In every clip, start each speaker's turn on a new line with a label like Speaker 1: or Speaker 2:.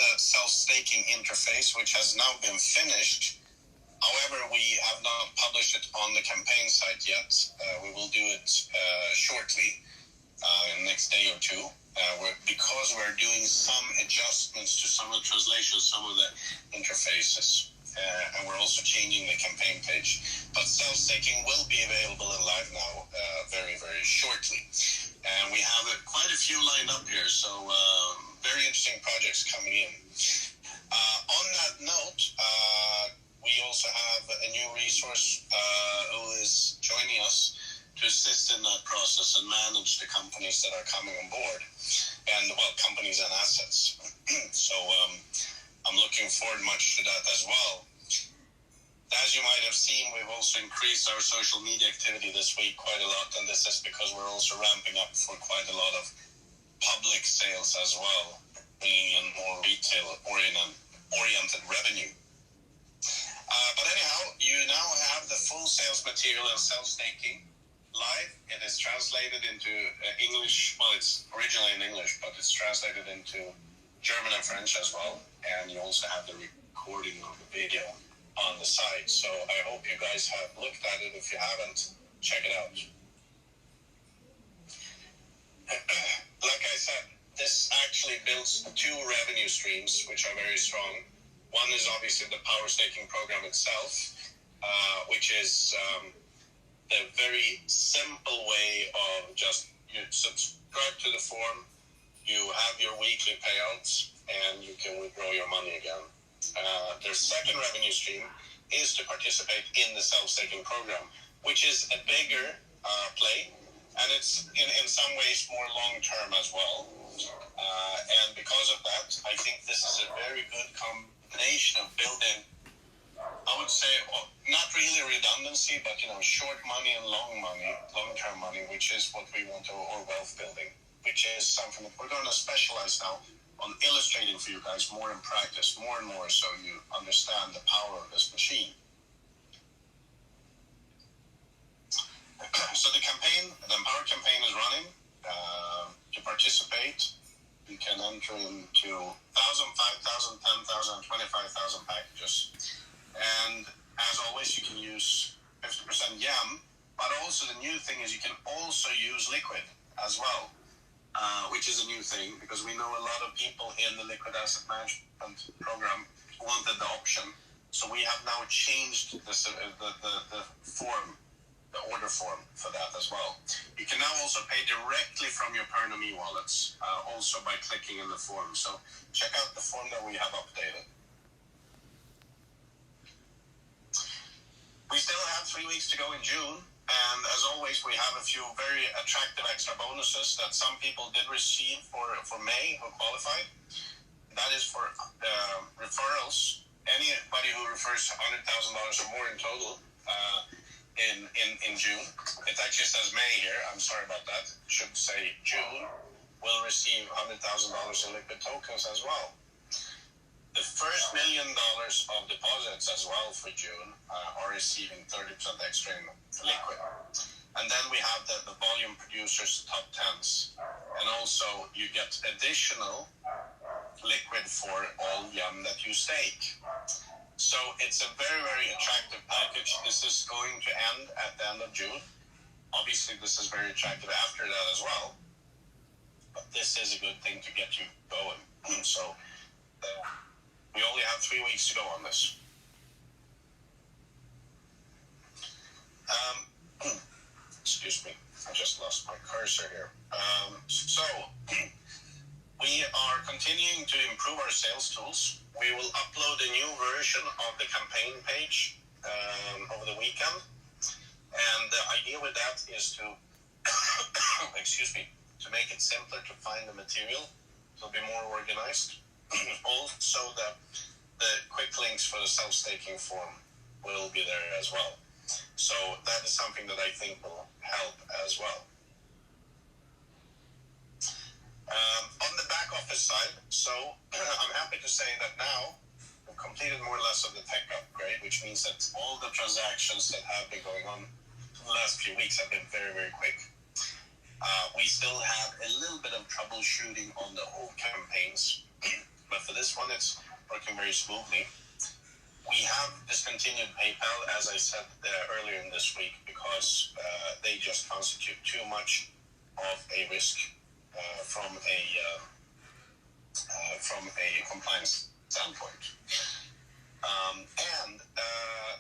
Speaker 1: the self-staking interface, which has now been finished. However, we have not published it on the campaign site yet. We will do it shortly, in the next day or two, because we're doing some adjustments to some of the translations, some of the interfaces. And we're also changing the campaign page. But self-staking will be available and live now very, very shortly. And we have quite a few lined up here, so very interesting projects coming in. On that note, we also have a new resource who is joining us to assist in that process and manage the companies that are coming on board, and, well, companies and assets. So I'm looking forward much to that as well. As you might have seen, we've also increased our social media activity this week quite a lot, and this is because we're also ramping up for quite a lot of public sales as well, bringing in more retail-oriented revenue. But anyhow, you now have the full sales material and self-staking live. It is translated into English. Well, it's originally in English, but it's translated into German and French as well. And you also have the recording of the video on the site. So I hope you guys have looked at it. If you haven't, check it out. Like I said, this actually builds two revenue streams, which are very strong. One is obviously the power staking program itself, which is the very simple way of just you subscribe to the form, you have your weekly payouts, and you can withdraw your money again. Their second revenue stream is to participate in the self-staking program, which is a bigger play, and it's in some ways more long-term as well. And because of that, I think this is a very good combination of building, I would say, not really redundancy, but short money and long-term money, which is what we want to, or wealth building, which is something that we're going to specialize now on illustrating for you guys more in practice, more and more, so you understand the power of this machine. So the Empower campaign is running. To participate, you can enter into 1,000, 5,000, 10,000, 25,000 packages. And as always, you can use 50% YEM, but also the new thing is you can also use Liquid as well. Which is a new thing, because we know a lot of people in the liquid asset management program wanted the option. So we have now changed the form, the order form for that as well. You can now also pay directly from your Pernomy wallets, also by clicking in the form. So check out the form that we have updated. We still have 3 weeks to go in June. And as always, we have a few very attractive extra bonuses that some people did receive for May who qualified. That is for referrals. Anybody who refers $100,000 or more in total in June. It actually says May here. I'm sorry about that. It should say June. Will receive $100,000 in liquid tokens as well. The first $1 million of deposits as well for June are receiving 30% extra in liquid. And then we have the volume producers, top 10s. And also you get additional liquid for all YEM that you stake. So it's a very, very attractive package. This is going to end at the end of June. Obviously, this is very attractive after that as well. But this is a good thing to get you going. So we only have 3 weeks to go on this. Excuse me, I just lost my cursor here. So we are continuing to improve our sales tools. We will upload a new version of the campaign page over the weekend. And the idea with that is to, excuse me, to make it simpler to find the material, to be more organized. Also, the quick links for the self-staking form will be there as well. So that is something that I think will help as well. On the back office side, so I'm happy to say that now we've completed more or less of the tech upgrade, which means that all the transactions that have been going on for the last few weeks have been very, very quick. We still have a little bit of troubleshooting on the old campaigns, but for this one, working very smoothly. We have discontinued PayPal, as I said earlier in this week, because they just constitute too much of a risk from a compliance standpoint. And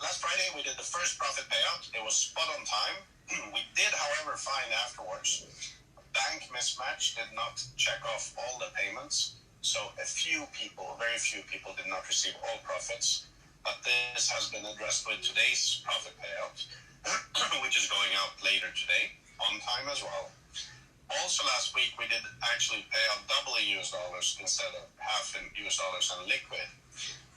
Speaker 1: last Friday we did the first profit payout. It was spot on time. We did, however, find afterwards bank mismatch did not check off all the payments. So very few people did not receive all profits. But this has been addressed with today's profit payout, which is going out later today, on time as well. Also last week, we did actually pay out double in US dollars instead of half in US dollars and liquid,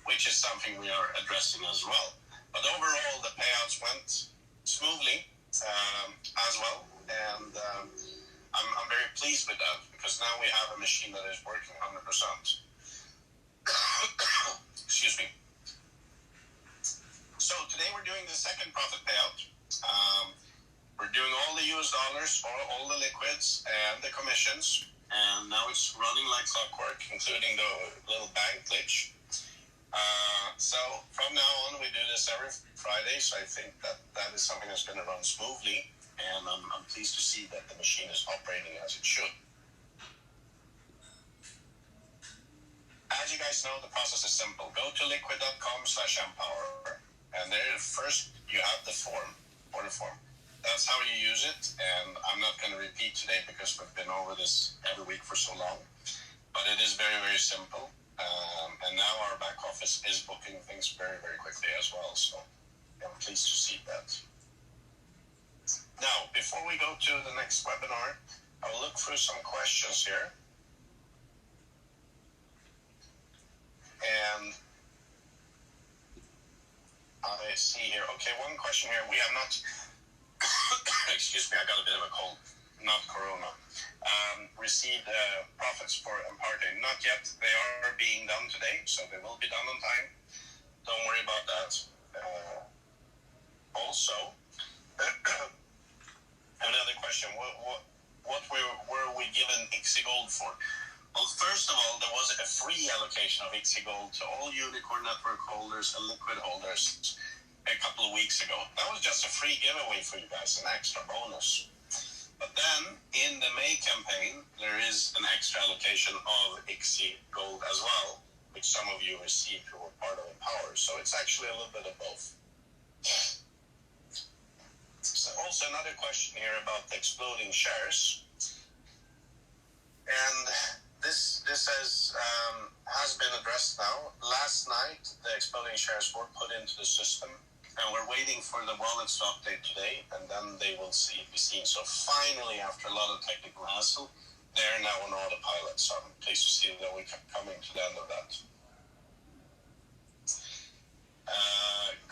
Speaker 1: which is something we are addressing as well. But overall, the payouts went smoothly as well. And I'm very pleased with that, because now we have a machine that is working 100%. Excuse me. So today we're doing the second profit payout. We're doing all the US dollars, all the liquids, and the commissions. And now it's running like clockwork, including the little bank glitch. So from now on, we do this every Friday. So I think that is something that's going to run smoothly. And I'm pleased to see that the machine is operating as it should. As you guys know, the process is simple. Go to liquid.com/empower. And there first you have the order form. That's how you use it. And I'm not going to repeat today because we've been over this every week for so long. But it is very, very simple. And now our back office is booking things very, very quickly as well. So I'm pleased to see that. Now, before we go to the next webinar, I'll look through some questions here. And I see here, okay, one question here. We have not, excuse me, I got a bit of a cold, not corona. Received profits for Emparte. Not yet. They are being done today, so they will be done on time. Don't worry about that. Also, another question. What were we given ICSI Gold for? Well, first of all, there was a free allocation of ICSI Gold to all Unicorn Network holders and Liquid holders a couple of weeks ago. That was just a free giveaway for you guys, an extra bonus. But then, in the May campaign, there is an extra allocation of ICSI Gold as well, which some of you received who were part of Empower. So it's actually a little bit of both. So also another question here about the exploding shares. And this has been addressed now. Last night, the exploding shares were put into the system, and we're waiting for the wallets to update today, and then they will be seen. So finally, after a lot of technical hassle, they're now on autopilot. So I'm pleased to see that we're coming to the end of that.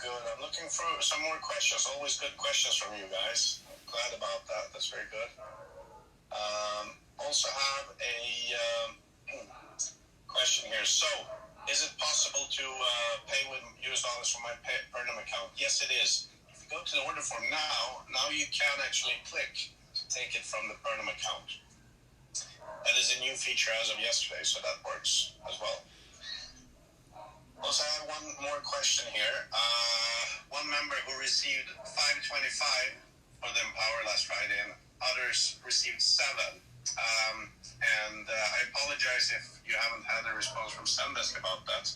Speaker 1: Good. I'm looking for some more questions. Always good questions from you guys. I'm glad about that. That's very good. Also have a question here. So, is it possible to pay with US dollars from my Pernum account? Yes, it is. If you go to the order form now you can actually click to take it from the Pernum account. That is a new feature as of yesterday, so that works as well. Also, I have one more question here. One member who received $5.25 for the Empower last Friday, and others received $7. I apologize if you haven't had a response from Sendesk about that,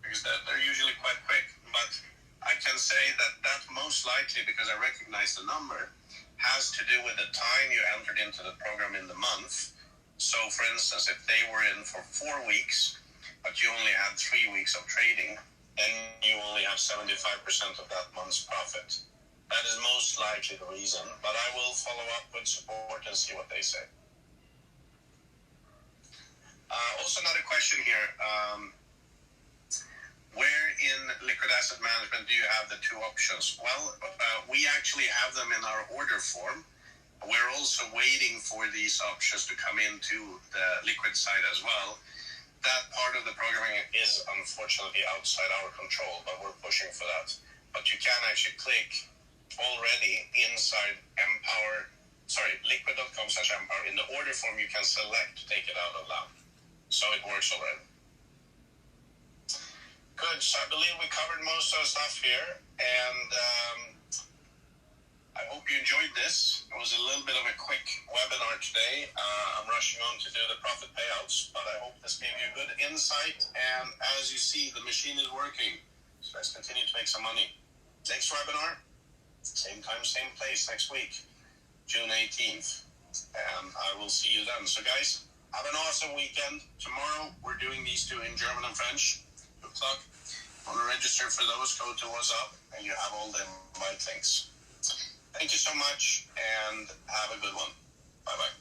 Speaker 1: because they're usually quite quick. But I can say that most likely, because I recognize the number, has to do with the time you entered into the program in the month. So, for instance, if they were in for 4 weeks, but you only had 3 weeks of trading, then you only have 75% of that month's profit. That is most likely the reason, but I will follow up with support and see what they say. Also another question here. Where in liquid asset management do you have the two options? Well, we actually have them in our order form. We're also waiting for these options to come into the liquid side as well. That part of the programming is unfortunately outside our control, but we're pushing for that. But you can actually click already inside liquid.com/empower. In the order form, you can select to take it out of LAM. So it works already. good. So I believe we covered most of the stuff here, and I hope you enjoyed this. It was a little bit of a quick webinar today. I'm rushing on to do the profit payouts, but I hope this gave you a good insight. And as you see, the machine is working. So let's continue to make some money. Next webinar, same time, same place next week, June 18th. And I will see you then. So guys, have an awesome weekend. Tomorrow, we're doing these two in German and French. Good luck. Want to register for those, go to What's Up, and you have all the invite links. Thank you so much, and have a good one. Bye-bye.